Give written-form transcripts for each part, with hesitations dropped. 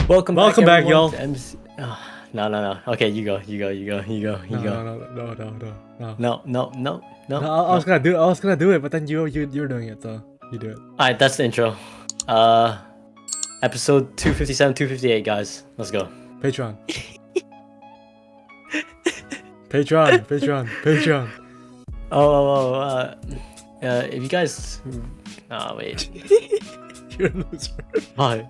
Welcome back, everyone, y'all. to MC. No. Okay, you go. No. No. I was gonna do it, but then you're doing it, so you do it. Alright, that's the intro. Episode 257, 258, guys. Let's go. Patreon. Patreon. If you guys. Oh, wait. You're a loser. Oh,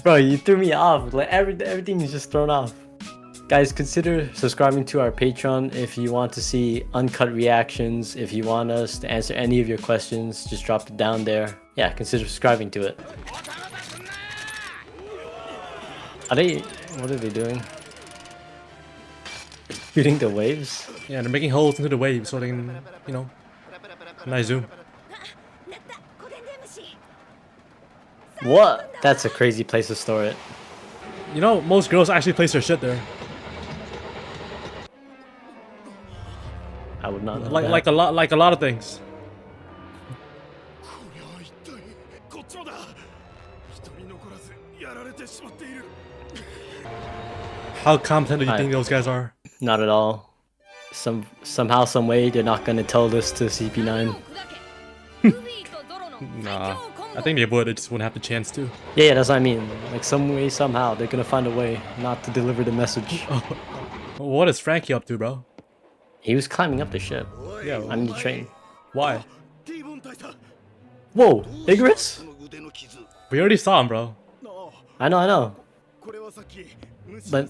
bro, you threw me off. Like, everything is just thrown off. Guys, consider subscribing to our Patreon if you want to see uncut reactions. If you want us to answer any of your questions, just drop it down there. Yeah, consider subscribing to it. What are they doing? Shooting the waves? Yeah, they're making holes into the waves so they can, nice zoom. What? That's a crazy place to store it. You know, most girls actually place their shit there. I would not know like a lot of things. How competent do you think those guys are? Not at all. Somehow, some way, they're not gonna tell this to CP9. Nah, I think they would. They just wouldn't have the chance to. Yeah, that's what I mean. Like, some way, somehow, they're gonna find a way not to deliver the message. What is Frankie up to, bro? He was climbing up the ship. Yeah, on the train. Why? Whoa, Icarus? We already saw him, bro. I know. But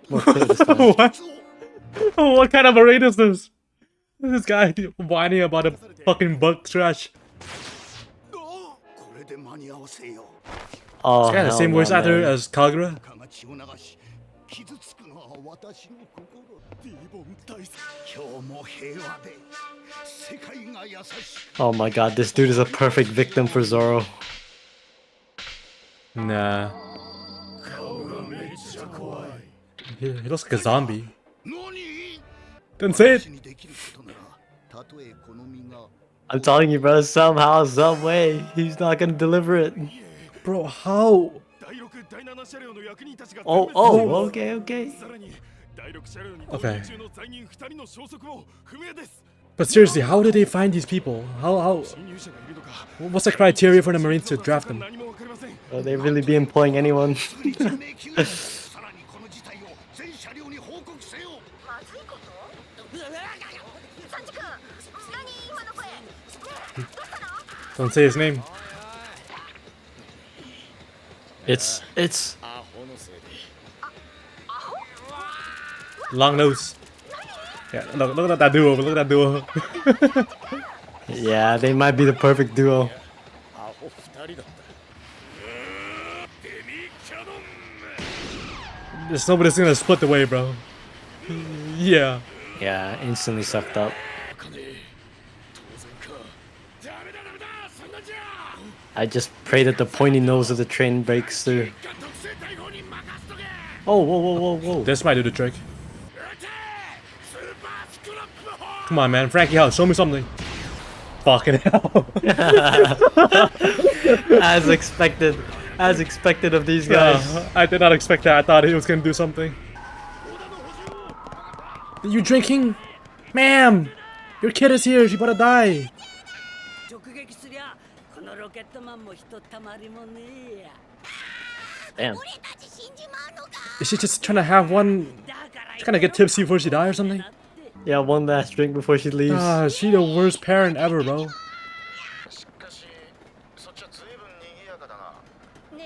more clear this time. What? What kind of a raid is this? This guy whining about a fucking bug trash. Oh, This guy has the same voice actor as Kagura. Oh my god, this dude is a perfect victim for Zoro. Nah. He looks like a zombie. Didn't say it. I'm telling you, bro, somehow, some way, he's not gonna deliver it. Bro, how? Oh, okay. Okay. But seriously, how did they find these people? How? What's the criteria for the Marines to draft them? Will they really be employing anyone? Don't say his name. It's Long nose. Yeah, look at that duo. Look at that duo. yeah, they might be the perfect duo. There's nobody's gonna split the way, bro. Yeah. Yeah, instantly sucked up. I just pray that the pointy nose of the train breaks through. Oh, whoa. This might do the trick. Come on, man. Frankie House, show me something. Fucking hell. As expected of these guys. I did not expect that. I thought he was gonna do something. You drinking? Ma'am! Your kid is here. She about to die. Damn. Is she just trying to have one? Trying to get tipsy before she dies or something? Yeah, one last drink before she leaves. Ah, she the worst parent ever, bro.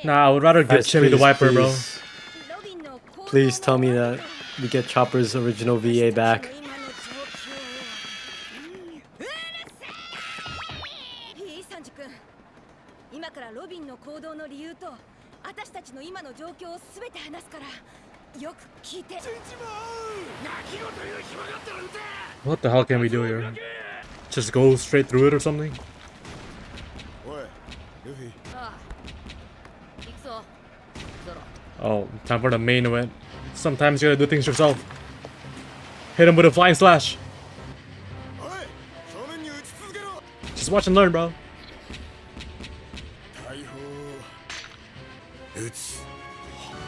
Nah, I would rather get Chimmy the Wiper, bro. Please tell me that we get Chopper's original VA back. What the hell can we do here? Just go straight through it or something? Oh, time for the main event. Sometimes you gotta do things yourself. Hit him with a flying slash. Just watch and learn, bro.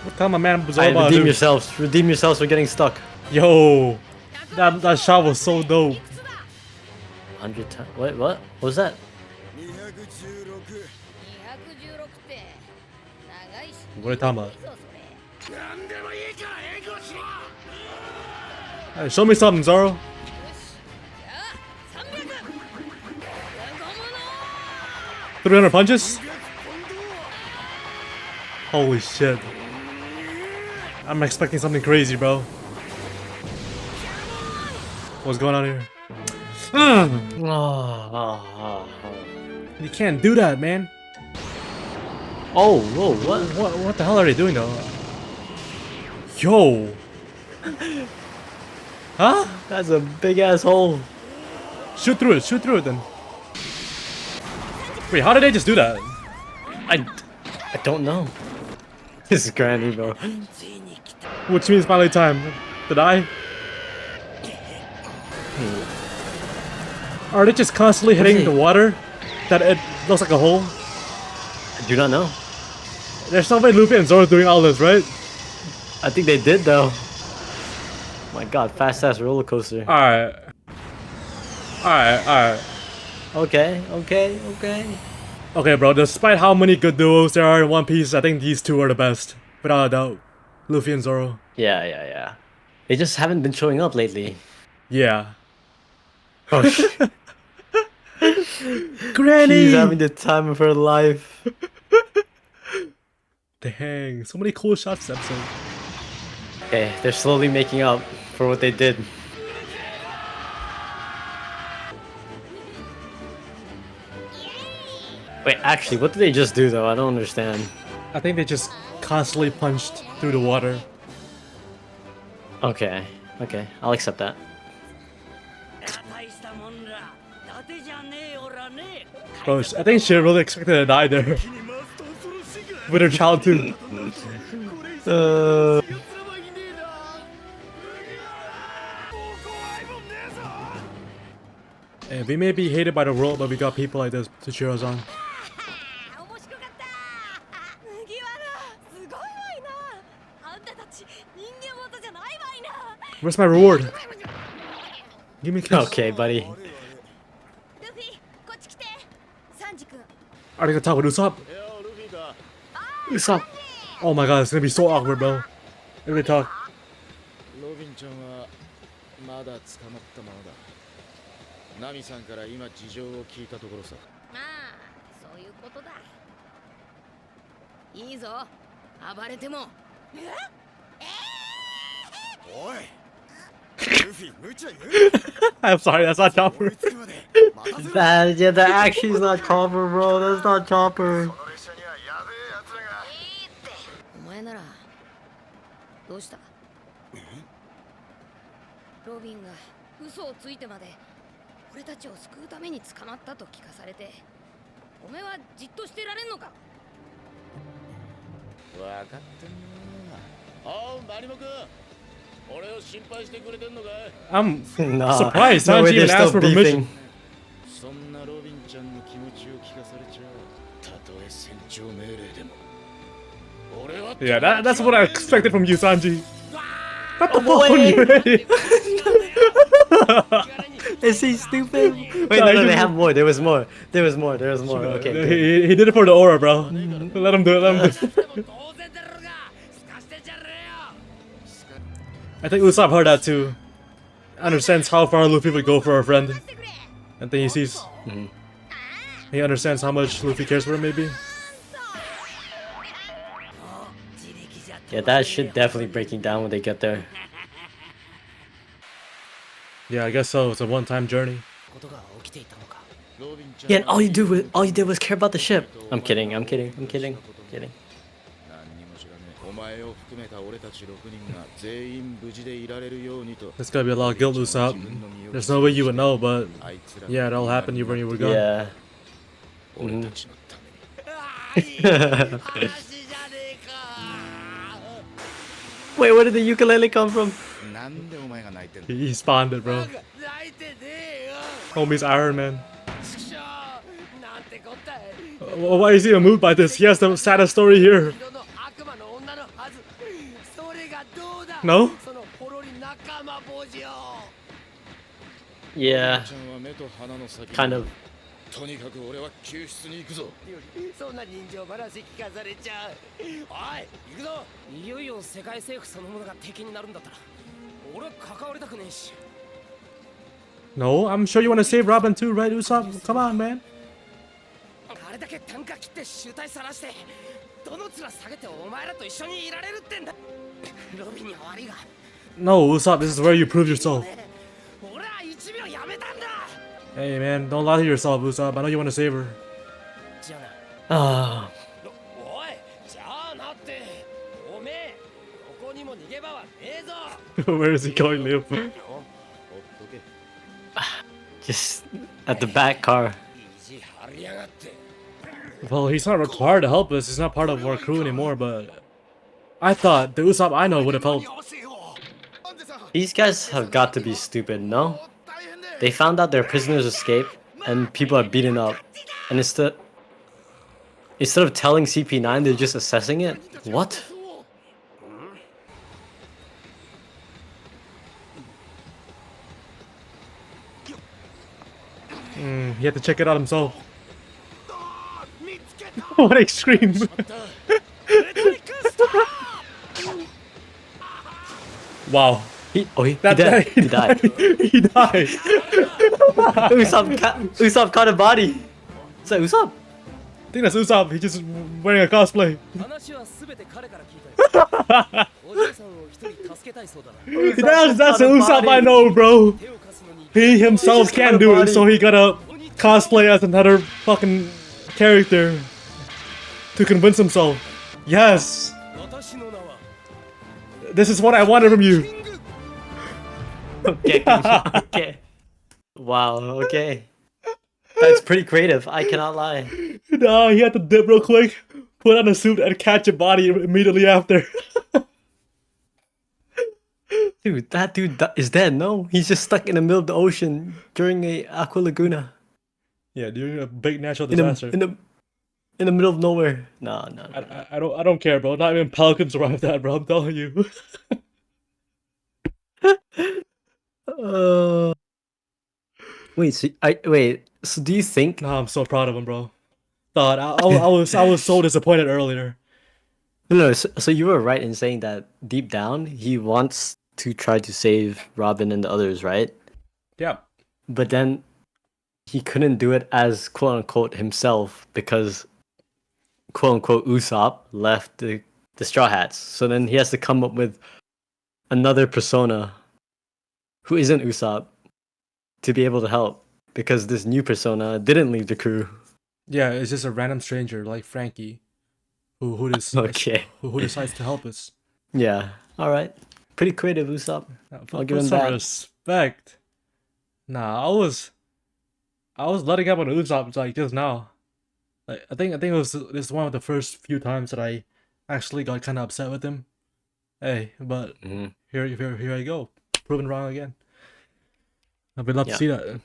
What kind of man was all Alright, about? redeem Dude? yourselves. Redeem yourselves for getting stuck. Yo, that shot was so dope. 100 times. What? What was that? って長いし What are you talking about? いいぞそれ Hey, show me something, Zoro. よしじゃあ300ごもの 300 punches? Holy shit. I'm expecting something crazy, bro. What's going on here? You can't do that, man. Oh, whoa, what? What the hell are they doing though? Yo. Huh? That's a big ass hole. Shoot through it then. Wait, how did they just do that? I don't know. This is granny, bro. Which means finally time. Did I? Are they just constantly hitting it? the water? That it looks like a hole? I do not know. There's no way Luffy and Zoro doing all this, right? I think they did though. My god, fast ass roller coaster. Alright. Okay. Okay, bro, despite how many good duos there are in One Piece, I think these two are the best. Without a doubt. Luffy and Zoro. Yeah. They just haven't been showing up lately. Yeah. Oh shit. Granny! She's having the time of her life. Dang, so many cool shots this episode. Okay, they're slowly making up for what they did. Wait, actually, what did they just do though? I don't understand. I think they just constantly punched through the water. Okay, I'll accept that. 大したもんら伊達じゃねえおらね Bro, I think she really expected to die there. With her child too. And we may be hated by the world, but we got people like this to cheer us on. 面白かった麦わらすごいわいなあんたたち人間元じゃないわいな Where's my reward? Give me a kiss. Okay, buddy. ルフィこっち来てサンジ君 Are they gonna talk with Usopp? Usopp. Oh my god, it's gonna be so awkward, bro. If they talk. ロビンちゃんはまだ捕まったままだ。ナミさんから今事情を聞いたところさ。まあそういうことだいいぞ暴れてもおい。ルフィ無茶言う。 I'm sorry, that's not Chopper. つくまで待たせろ。 That actually is not Chopper, bro. That's not Chopper. この列車にはやべえ奴らが。お前ならどうしたロビンが嘘をついてまで俺たちを救うために捕まったと聞かされてお前はじっとしてられんのかわかってんな。おうマリモ君。俺を心配してくれてんのかい。 I'm Nah, surprised no way Sanji they're even asked still for permission. beefing. そんなロビンちゃんの気持ちを聞かされちゃう。たとえ船長命令でも。俺は Yeah, that's what I expected from you, Sanji. What the Oh, fuck, wait. you ready? Is he stupid? Wait, No, no, he they just- have more. There was more. Okay, good. He did it for the aura, bro. Let him do it, let him do it. 当然だろうがすかしてんじゃねえよ I think Usopp heard that too. Understands how far Luffy would go for a friend. And then he sees. He understands how much Luffy cares for him, maybe. Yeah, that shit definitely breaking down when they get there. Yeah, I guess so. It's a one-time journey. ことが起きていたのか。ロビンちゃん Yeah, and all you did was care about the ship. I'm kidding. 何にも知らねえ。お前を含めた俺たち6人が全員無事でいられるようにと。 There's gotta be a lot of guilt, Usopp. There's no way you would know, but あいつら yeah, it all happened when you were gone. Yeah. 俺たちのために。 話じゃねえか Wait, where did the ukulele come from? なんでお前が泣いてんの。 He spawned it, bro. 泣いてねえよ Homie's Iron Man. ちくしょうなんてこったい Why is he moved by this? He has the saddest story here. 色の No? Yeah, ちゃんは目と鼻の先 kind of. とにかく俺は救出に行くぞそんな人情話聞かされちゃう。おい、行くぞ。いよいよ世界政府そのものが敵になるんだったら、俺は関わりたくねえし。 No, I'm sure you want to save Robin too, right, Usopp? Come on, man. あれだけ単価切って集大さらして、どの面下げてお前らと一緒にいられるってんだ。ロビンに終わりが。 No, Usopp, this is where you prove yourself. 俺は1秒やめたんだ。 Hey, man, don't lie to yourself, Usopp. I know you want to save her. じゃあな。 Ah, おい、じゃあなって。おめえ、どこにも逃げ場はねえぞ。 Where is he going, Leo? ほっとけ just at the back car. 意地張りやがって。 Well, he's not required to help us. He's not part of our crew anymore, but I thought the Usopp I know would have helped. These guys have got to be stupid, no? They found out their prisoners escaped and people are beaten up. And instead of telling CP9, they're just assessing it? What? He had to check it out himself. What a scream! Wow. He died. He He died. He died. Usopp caught a body. Is that Usopp? I think that's Usopp. He's just wearing a cosplay. 話はすべて彼から聞いたよ。お嬢さんを一人助けたいそうだな。That's the Usopp I know, bro. 手を貸すのに。 He himself just got can't a do it, body. so he gotta cosplay as another fucking character to convince himself. Yes, 私の名は this is what I wanted from you. Okay. Okay. Wow, okay. That's pretty creative, I cannot lie. No, he had to dip real quick, put on a suit, and catch a body immediately after. Dude, that dude is dead, no? He's just stuck in the middle of the ocean during a Aqua Laguna. Yeah, during a big natural In disaster. the middle of nowhere. No. I don't care, bro. Not even Pelicans survived that, bro. I'm telling you. Wait, so do you think Nah, I'm so proud of him, bro. Thought I was so disappointed earlier. No, so you were right in saying that deep down he wants to try to save Robin and the others, right? Yeah. But then he couldn't do it as quote unquote himself because quote unquote Usopp left the Straw Hats. So then he has to come up with another persona who isn't Usopp to be able to help because this new persona didn't leave the crew. Yeah, it's just a random stranger like Frankie, who Okay. who decides to help us. Yeah. All right. Pretty creative, Usopp. I'll give him some that. respect. Nah, I was letting up on Usopp like just now. Like I think it was this one of the first few times that I actually got kind of upset with him. Hey, but here I go, proven wrong again. I would love to see that.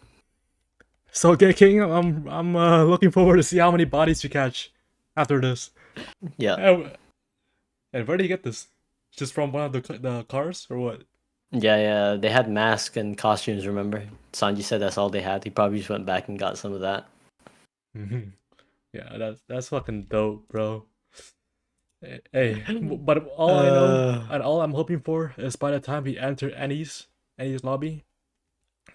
So, King, I'm looking forward to see how many bodies you catch after this. Yeah. And where did you get this? Just from one of the cars or what? Yeah. They had masks and costumes, remember? Sanji said that's all they had. He probably just went back and got some of that. Yeah, that's fucking dope, bro. Hey, but all I know and all I'm hoping for is by the time we enter Annie's lobby,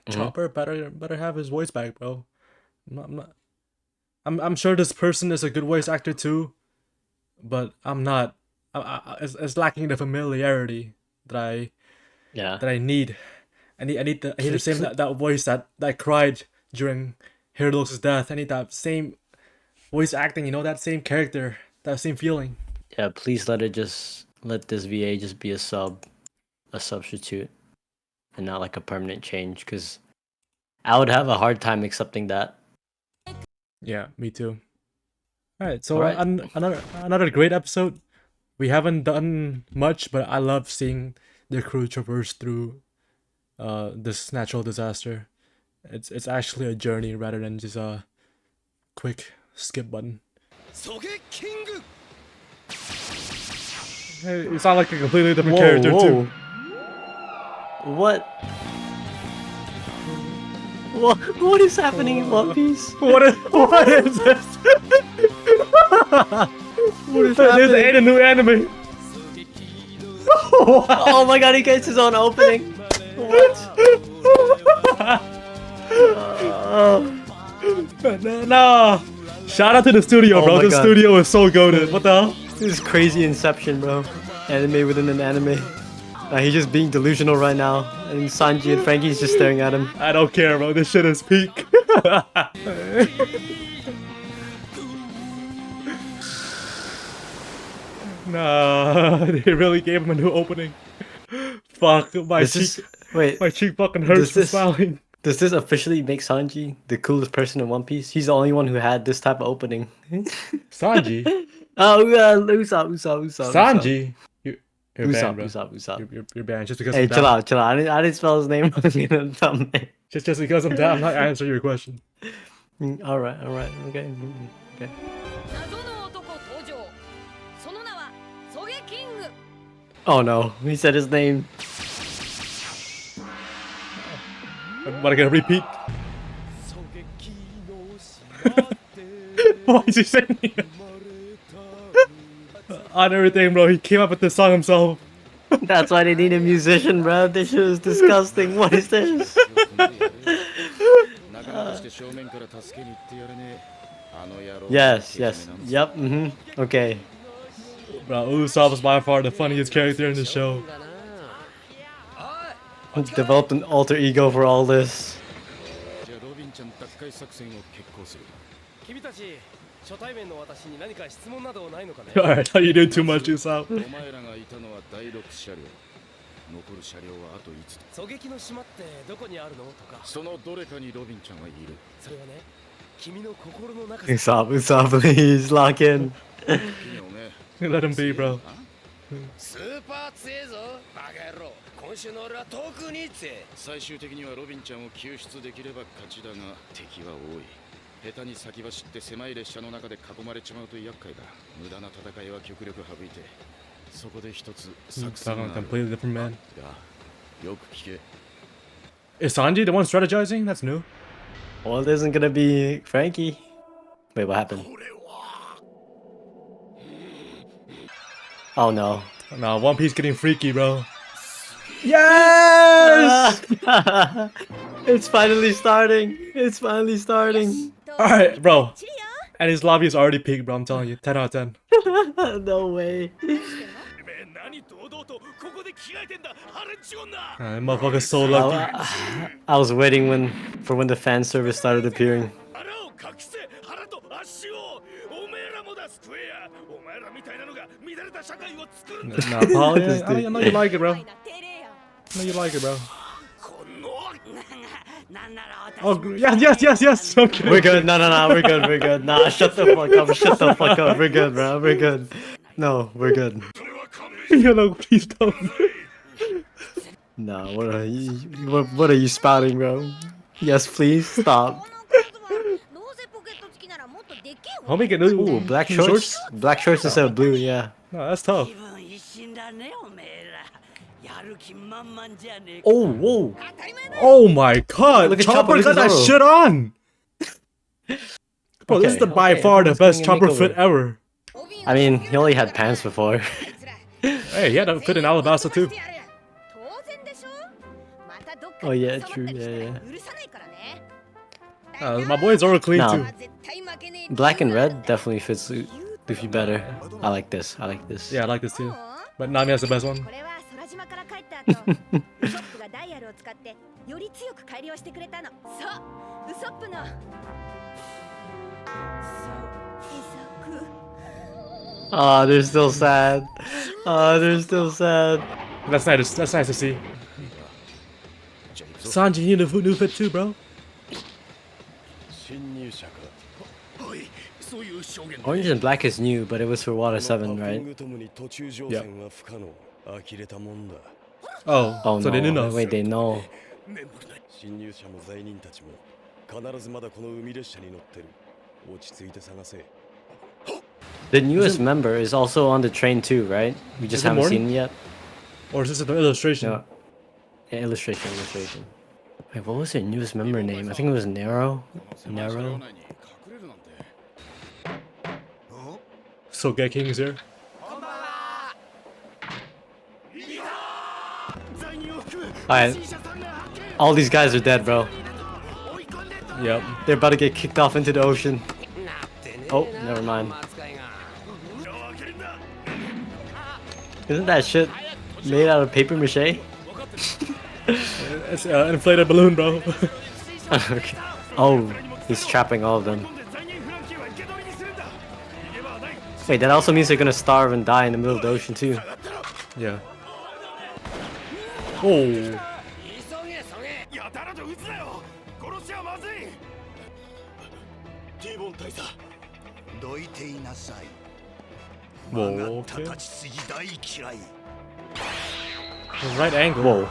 Chopper better have his voice back, bro. I'm sure this person is a good voice actor too, but I'm not. It's lacking the familiarity that I need. I need the same that voice that cried during Herodotus' death. I need that same voice acting. You know, that same character, that same feeling. Yeah, please let this VA just be a substitute, and not like a permanent change. Because I would have a hard time accepting that. Yeah, me too. All right, so another great episode. We haven't done much, but I love seeing the crew traverse through this natural disaster. It's actually a journey rather than just a quick skip button. SOGEKING! Hey, you sound like a completely different character too. What? What is happening in One Piece? What is this? What is There's happening? ain't a new anime. Oh my god, he gets his own opening. What? Nah. Shout out to the studio, Oh bro. my The God. studio is so goated. What the hell? This is crazy Inception, bro. Anime within an anime. He's just being delusional right now. And Sanji and Frankie's just staring at him. I don't care, bro. This shit is peak. Nah, they really gave him a new opening. Fuck, my cheek. Wait, My cheek fucking hurts Does from this- smiling. does this officially make Sanji the coolest person in One Piece? He's the only one who had this type of opening. Sanji? Oh, Usopp. Sanji? You're banned, bro. Usopp. You're banned just because Hey, I'm chill down. out. I didn't spell his name. Just because I'm down, I'm not answering your question. Alright, okay. 謎の男登場。その名はソゲキング。 Oh no, he said his name. I'm about to get a repeat. Why is he saying it? On everything, bro. He came up with this song himself. That's why they need a musician, bro. This shit is disgusting. What is this? 仲間として正面から助けに行ってやれねえ。あの野郎 Yes. Yep, Okay. Bro, Usopp is by far the funniest character in the show. Developed an alter ego for all this. じゃあロビンちゃん奪回作戦を決行する。君たち初対面の私に何か質問などないのかね Alright, how you doing too much, Usopp? お前らがいたのは第6車両。残る車両はあと5つ。狙撃の島ってどこにあるのとかそのどれかにロビンちゃんはいる。それはね君の心の中 Usopp, please lock in. 君おめえ Let him be, bro. スーパー強えぞバカ野郎今週の俺は特に強え最終的にはロビンちゃんを救出できれば勝ちだが敵は多い。下手に先走って狭い列車の中で囲まれちまうと厄介だ。無駄な戦いは極力省いて。そこで一つ作 Talking 戦が a ある。 completely different man. がよく聞け。 Is Sanji the one strategizing? That's new. Well, it isn't gonna be Frankie. Wait, what happened? Oh no. Nah, One Piece getting freaky, bro. Yes! It's finally starting. It's finally starting. Alright, bro. And his lobby is already peaked, bro. I'm telling you. 10 out of 10. No way. 何堂々とここで着替えてんだハレンチ女 That motherfucker's so lucky. I was waiting for when the fan service started appearing. 腹を隠せ腹と足をおめえらもだスクエアお前らみたいなのが乱れた社会を作るんだ Nah, Paul, yeah, I know you like it, bro. な定例や。 I know you like it, bro. このなんなら私 Oh, yes. I'm kidding. We're good. No. We're good. Nah, shut the fuck up. Shut the fuck up. We're good, bro. We're good. No, we're good. You know, please don't. No, what are you spouting, bro? Yes, please stop. この靴はどうせポケット付きならもっとでっけえ方 Homie get new Ooh, black shorts. Black shorts instead of blue. Yeah. No, that's tough. 気分一新だねおめえらやる気満々じゃねえか Oh, whoa. 当たり前だ。 Oh my god, Look at Chopper Chopper, got that Zoro. shit on! Bro, this is the by Okay, far the everyone's best getting a Chopper fit makeover. ever. I mean, he only had pants before. Hey, he had a fit in Alabasta too. 当然でしょ。またどっか Oh, に yeah, 挟まった true, りしたら yeah. 許さないからね。 My boy Zoro clean Nah. too. Black and red definitely fits Luffy better. I like this. Yeah, I like this too. But Nami has the best one. これは空島から帰った後、ウソップがダイヤルを使ってより強く改良してくれたの。そう、ウソップの。そう、イソク。 Oh, they're still sad. They're still sad. That's nice. That's nice to see. Sanji, you need a new fit too, bro. 侵入者か。おいそういう証言 Orange and black is new, but it was for Water 7, right? ともに途中乗船は不可能。呆れたもんだ。 Oh, Oh so they didn't no. know. Wait, they know. メンブルない侵入者も罪人たちも必ずまだこの海列車に乗ってる。落ち着いて探せ。 The newest member is also on the train too, right? We just Is it haven't Morty? seen him yet. Or is this an illustration? No. Yeah, illustration. Wait, what was their newest member name? I think it was Nero. Nero. SOGEKING is here. Alright. All these guys are dead, bro. Yep. They're about to get kicked off into the ocean. Oh, never mind. Isn't that shit made out of paper mache? It's an inflated balloon, bro. Okay. Oh, he's trapping all of them. Wait, that also means they're gonna starve and die in the middle of the ocean too. Yeah. Oh. やたらと撃つなよ。殺しはまずい。ティーボン大佐、どいていなさい。 Whoa, 曲が okay. った立ちすぎ大嫌い。 Right angle. Whoa.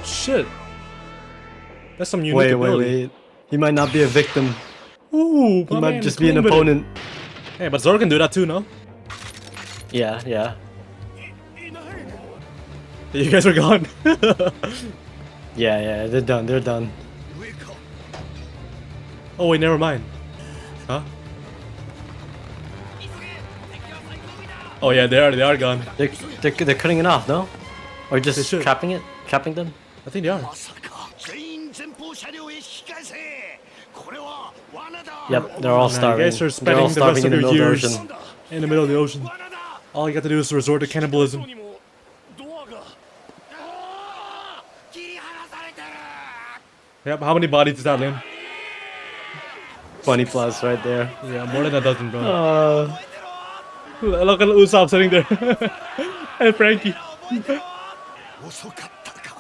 Shit. That's some unique Wait, ability. wait. He might not be a victim. Ooh, He my might man just is be an clean with it. opponent. Hey, but Zoro can do that too, no? Yeah. You guys are gone. Yeah, they're done. Oh wait, never mind. Huh? Oh yeah, they are gone. They're cutting it off, no? Or just They should. trapping them? I think they are. まさか全員前方車両へ引き返せ。これは罠だ。 Yep, they're all Nah, you starving. guys are They're all spending the rest starving of in the your middle of the years ocean. in the middle of the ocean. All you got to do is resort to cannibalism. にもドアが。切り離されてる。 Yep, how many bodies does that, Liam? 20 plus right there. Yeah, more than a dozen, bro. Look at Usopp sitting there. And Frankie. 遅かったか。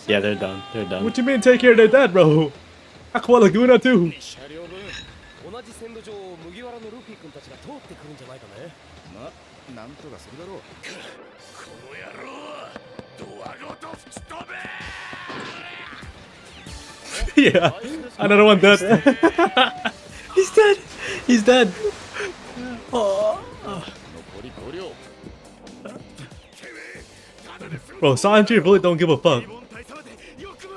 Yeah, they're done. What you mean take care of their dad, bro? Aqua Laguna too. 車両分同じ線路上を麦わらのルフィ君たちが通ってくるんじゃないかね。まあなんとかするだろう。この野郎、ドアごと吹き飛べ。 Yeah, another one dead. He's dead. 残り5両。 Bro, Sanji really don't give a fuck. ティーボン大佐までよくも。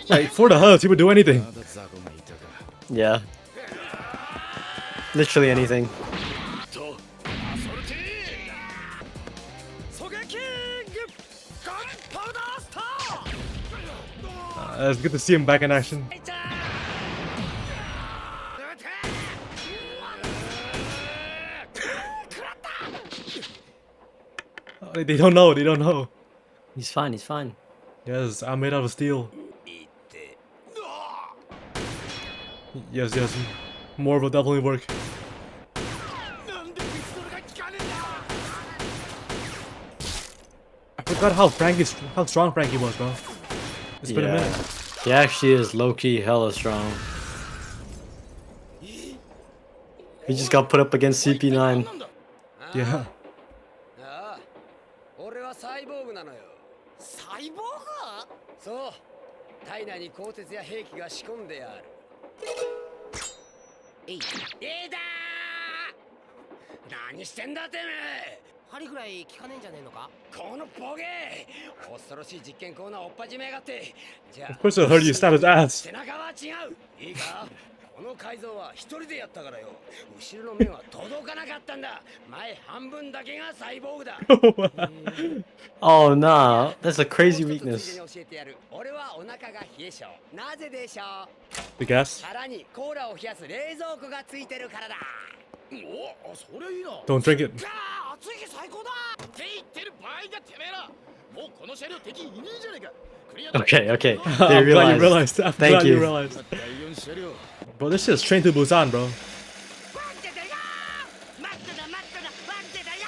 Like, for the hugs, he would do anything. まだザコがいたか。 Yeah. Literally anything. と、アソルティー。ソゲキング、ガンパウダースター。 It's good to see him back in action. They don't know. He's fine. Yes, I'm made out of steel. Yes. More will definitely work. なんでピストルが効かねえんだ。 I forgot how strong Frankie was, bro. It's been a Yeah. minute. He actually is low-key hella strong. He just got put up against CP9. Yeah. ああ、俺はサイボーグなのよ。サイボーグ？そう。体内に鋼鉄や兵器が仕込んである。えいだー！何してんだてめえ！針ぐらい効かねえんじゃねえのか？このボケ！恐ろしい実験コーナーを追っ始めやがって。じゃあ、 Of course it'll hurt you stab his ass. 背中は違う。いいか？この改造は一人でやったからよ。後ろの面は届かなかったんだ。前半分だけがサイボーグだ。 Oh nah, that's a crazy もう一つ weakness. ついでに教えてやる。俺はお腹が冷え性。なぜでしょう？ The gas? 腹にコーラを冷やす冷蔵庫がついてるからだ。お、それいいな。 Don't drink it. ああ、暑い日最高だ。って言ってる場合だてめえら。もうこの車両敵いねえじゃねえか。クリアだ。 Okay. They I'm glad you realized. realized. I'm Thank glad you you. realized. 第4車両。 Bro, this shit is train to Busan, bro. 待ってたよ。待ってた。待ってたよ。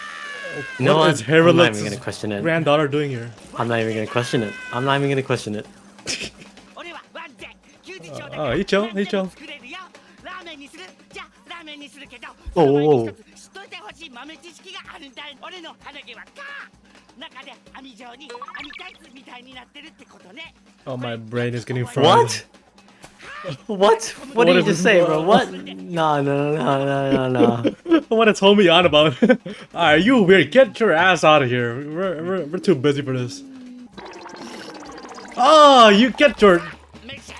No, What I'm is not even Herolith's gonna question it. granddaughter doing here? I'm not even gonna question it. 俺はワンデ休日長だあいいちょいいちょ作れるよ。ラーメンにする。じゃあラーメンにするけど。おうおうおうその前に一つ知っといてほしい豆知識があるんだよ。俺の鼻毛は中で網状に網タイツみたいになってるってことね。 Oh, my brain is getting fried. What? What? What did you if- just say, bro? What? No, no, no, no, no, no. What it's homie on about? Alright, you weird. Get your ass out of here. We're too busy for this. Oh, you get your. 召し上が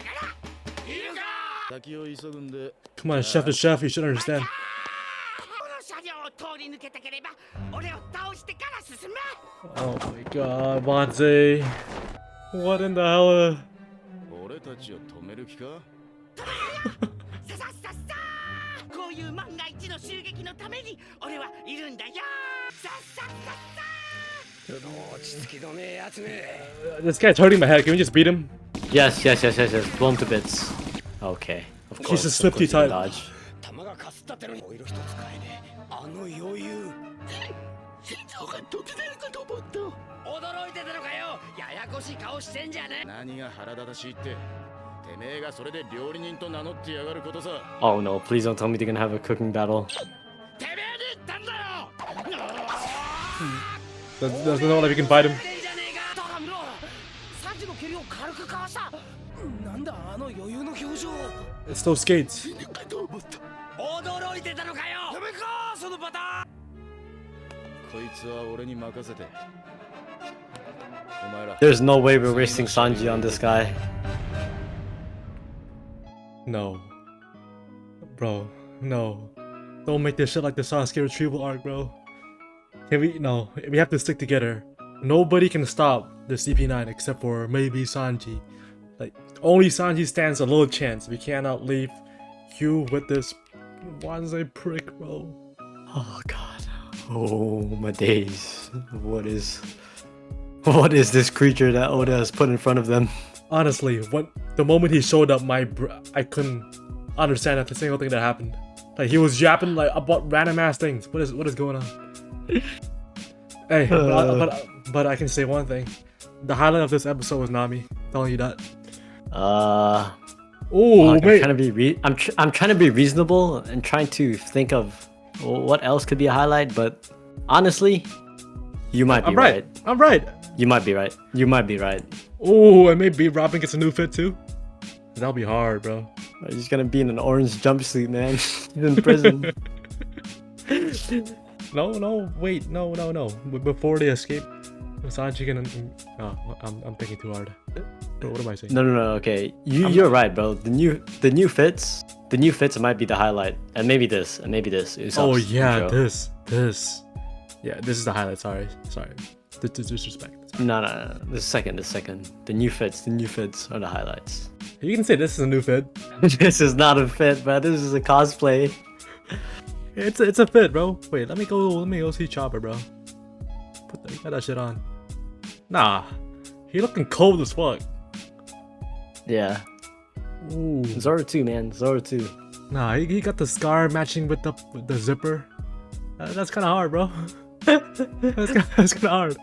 らいるか 先を急ぐんで Come on, chef to chef. You should understand. この車両を通り抜けたければ俺を倒してから進め Oh my god, Monze. What in the hell? 俺たちを止める気かささささこういう万が一の襲撃のために俺はいるんだよささささ This guy's hurting my head. Can we just beat him? Yes, yes, yes, yes, yes. Blow him to bits. Okay. Of He's course. a of Swifty course you type. dodge. 弾がかすったってのにオイル一つ買えねえあの余裕心臓が飛び出るかと思った驚いてたのかよややこしい顔してんじゃね何が腹立たしいっててめえがそれで料理人と名乗ってやがることさ Oh no, please don't tell me they're gonna have a cooking battle. てめえに言ったんだよ Doesn't know if you can fight him. えんじゃねえかだが見ろサチの蹴りを軽くかわしたなんだあの余裕の表情 It still skates. 驚いてたのかよダメかそのパターンこいつは俺に任せてお前ら There's no way we're wasting Sanji on this guy. No. Bro, no. Don't make this shit like the Sasuke retrieval arc, bro. Can we? No. We have to stick together. Nobody can stop the CP9 except for maybe Sanji. Like, only Sanji stands a little chance. We cannot leave you with this Wanzai prick, bro. Oh god. Oh my days. What is this creature that Oda has put in front of them? Honestly, the moment he showed up, I couldn't understand a single thing that happened. Like, he was yapping like about random ass things. What is going on? Hey, but I can say one thing. The highlight of this episode was Nami. Telling you that. Oh, Oh, I'm mate. trying to be I'm trying to be reasonable and trying to think of what else could be a highlight, but honestly, you might be I'm right. I'm right. You might be right. You might be right. Oh, and maybe Robin gets a new fit too. That'll be hard, bro. He's gonna be in an orange jumpsuit, man. He's in prison. No, wait, no. Before they escape, Sanji can. Oh, I'm thinking too hard. What am I saying? No. Okay, you're right, bro. The new fits might be the highlight, and maybe this, Usopp's Oh yeah, intro. this. Yeah, this is the highlight. Sorry. Disrespect. No. The second. The new fits are the highlights. You can say this is a new fit. This is not a fit, bro. This is a cosplay. It's a fit, bro. Wait, let me go see Chopper, bro. Got that shit on. Nah, he looking cold as fuck. Yeah. Ooh. Zoro too, man. Zoro too. Nah, he got the scar matching with the zipper. That's kind of hard, bro. that's kind of hard.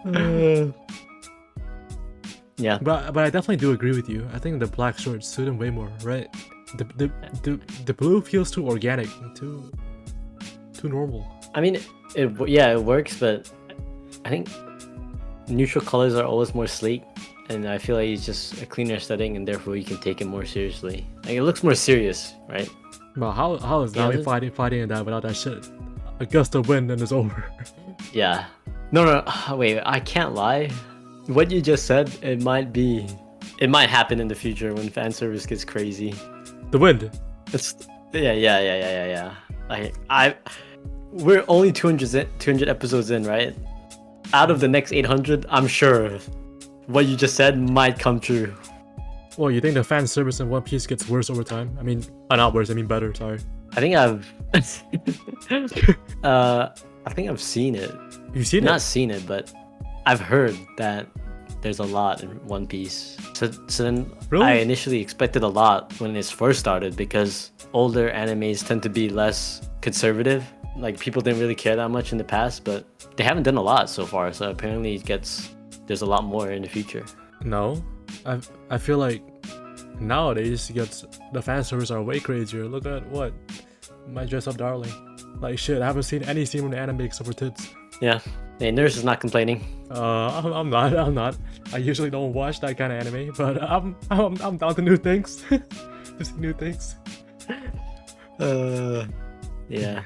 Yeah. But I definitely do agree with you. I think the black shorts suit him way more, right? The blue feels too organic, too normal. I mean, it works, but I think neutral colors are always more sleek, and I feel like it's just a cleaner setting, and therefore you can take it more seriously. Like, it looks more serious, right? But how is Nami fighting in that without that shit? A gust of wind and it's over. Yeah. No. Wait, I can't lie. What you just said, it might happen in the future when fan service gets crazy. The wind. It's yeah. We're only 200 episodes in, right? Out of the next 800, I'm sure what you just said might come true. Well, you think the fan service in One Piece gets worse over time? I mean, not worse. I mean better. Sorry. I think I've seen it. You've seen Not it? seen it, but I've heard that there's a lot in One Piece. So then Really? I initially expected a lot when it first started because older animes tend to be less conservative. Like, people didn't really care that much in the past, but they haven't done a lot so far. So apparently there's a lot more in the future. No. I feel like nowadays the fan service are way crazier. Look at what my dress up darling. Like shit, I haven't seen any scene from the anime except for tits. Yeah. Hey, Nurse is not complaining. I'm not. I usually don't watch that kind of anime, but I'm down to new things. Just new things. Yeah.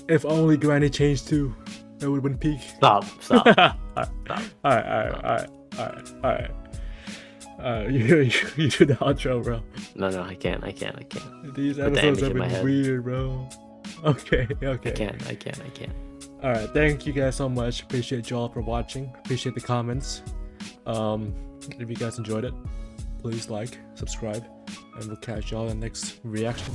If only Granny changed too, it would have been peak. Stop. Alright. You do the outro, bro. No, I can't. These Put the episodes image have in my been head. weird, bro. Okay. I can't. Alright, thank you guys so much. Appreciate y'all for watching. Appreciate the comments. If you guys enjoyed it, please like, subscribe, and we'll catch y'all in the next reaction.